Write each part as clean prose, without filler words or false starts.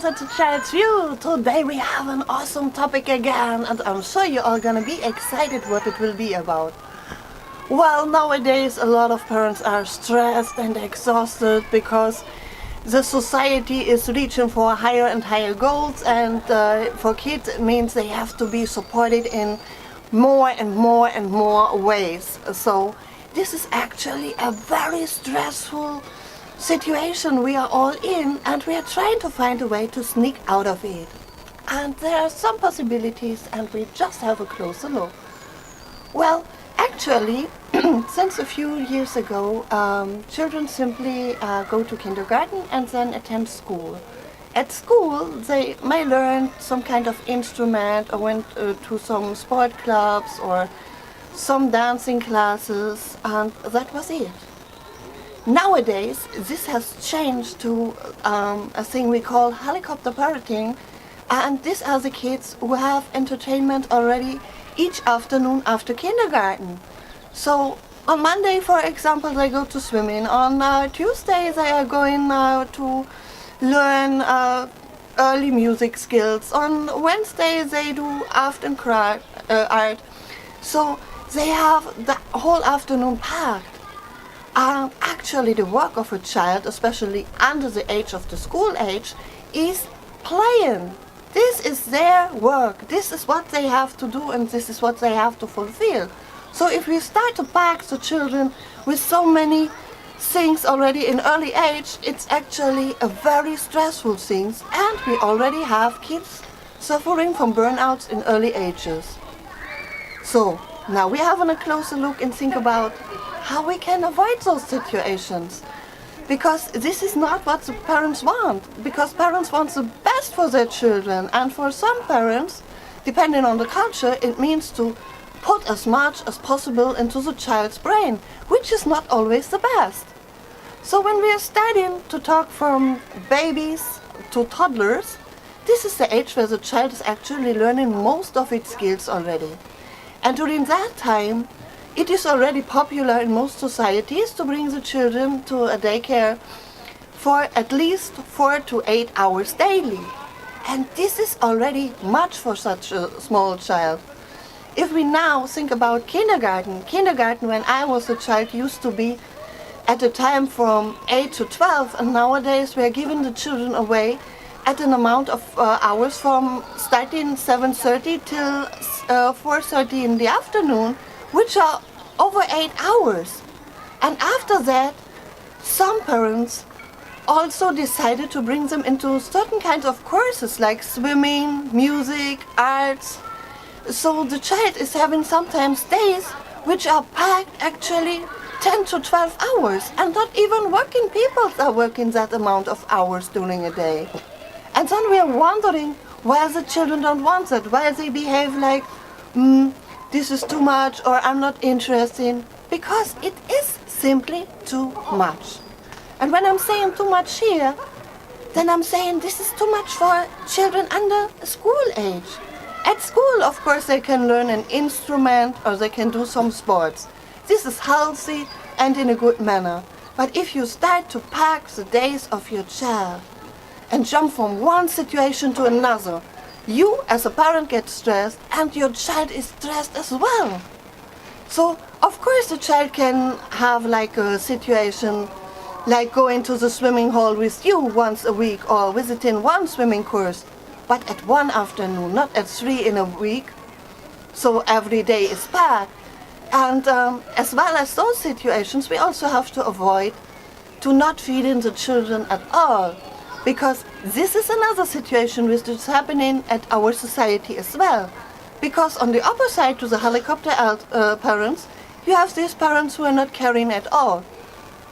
at the Child's View. Today we have an awesome topic again, and I'm sure you're all gonna be excited what it will be about. Well, nowadays a lot of parents are stressed and exhausted because the society is reaching for higher and higher goals, and for kids it means they have to be supported in more and more and more ways. So this is actually a very stressful situation we are all in, and we are trying to find a way to sneak out of it. And there are some possibilities, and we just have a closer look. Well, actually, since a few years ago, children simply go to kindergarten and then attend school. At school, they may learn some kind of instrument or went to some sport clubs or some dancing classes, and that was it. Nowadays, this has changed to a thing we call helicopter parenting, and these are the kids who have entertainment already each afternoon after kindergarten. So on Monday, for example, they go to swimming. On Tuesday, they are going to learn early music skills. On Wednesday, they do art. So they have the whole afternoon packed. Actually, the work of a child, especially under the age of the school age, is playing. This is their work. This is what they have to do, and this is what they have to fulfill. So if we start to pack the children with so many things already in early age, it's actually a very stressful thing, and we already have kids suffering from burnouts in early ages. So now we have a closer look and think about how we can avoid those situations. Because this is not what the parents want. Because parents want the best for their children. And for some parents, depending on the culture, it means to put as much as possible into the child's brain, which is not always the best. So when we are starting to talk from babies to toddlers, this is the age where the child is actually learning most of its skills already. And during that time, it is already popular in most societies to bring the children to a daycare for at least 4 to 8 hours daily. And this is already much for such a small child. If we now think about kindergarten when I was a child used to be at a time from 8 to 12, and nowadays we are giving the children away at an amount of hours from starting 7:30 till 4:30 in the afternoon, which are over 8 hours. And after that, some parents also decided to bring them into certain kinds of courses like swimming, music, arts. So the child is having sometimes days which are packed actually 10 to 12 hours, and not even working people are working that amount of hours during a day. And then we are wondering why the children don't want that, why they behave like, this is too much, or I'm not interested, because it is simply too much. And when I'm saying too much here, then I'm saying this is too much for children under school age. At school, of course, they can learn an instrument or they can do some sports. This is healthy and in a good manner. But if you start to pack the days of your child and jump from one situation to another, you as a parent get stressed and your child is stressed as well. So of course the child can have like a situation like going to the swimming hall with you once a week or visiting one swimming course, but at one afternoon, not at 3 in a week. So every day is packed. And as well as those situations, we also have to avoid to not feeding the children at all. Because this is another situation which is happening at our society as well. Because on the opposite to the helicopter parents, you have these parents who are not caring at all.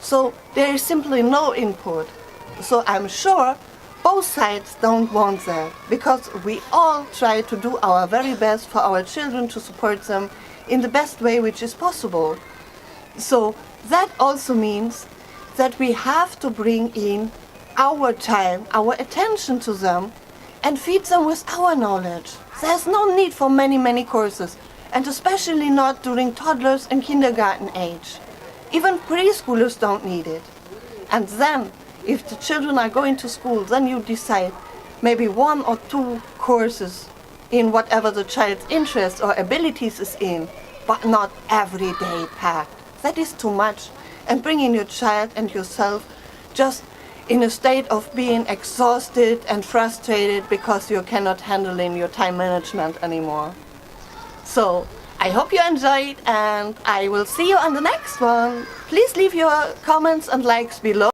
So there is simply no input. So I'm sure both sides don't want that, because we all try to do our very best for our children to support them in the best way which is possible. So that also means that we have to bring in our time, our attention to them, and feed them with our knowledge. There's no need for many courses, and especially not during toddlers and kindergarten age. Even preschoolers don't need it. And then, if the children are going to school, then you decide maybe 1 or 2 courses in whatever the child's interest or abilities is in, but not every day packed. That is too much, and bringing your child and yourself just in a state of being exhausted and frustrated because you cannot handle in your time management anymore. So I hope you enjoyed, and I will see you on the next one. Please leave your comments and likes below.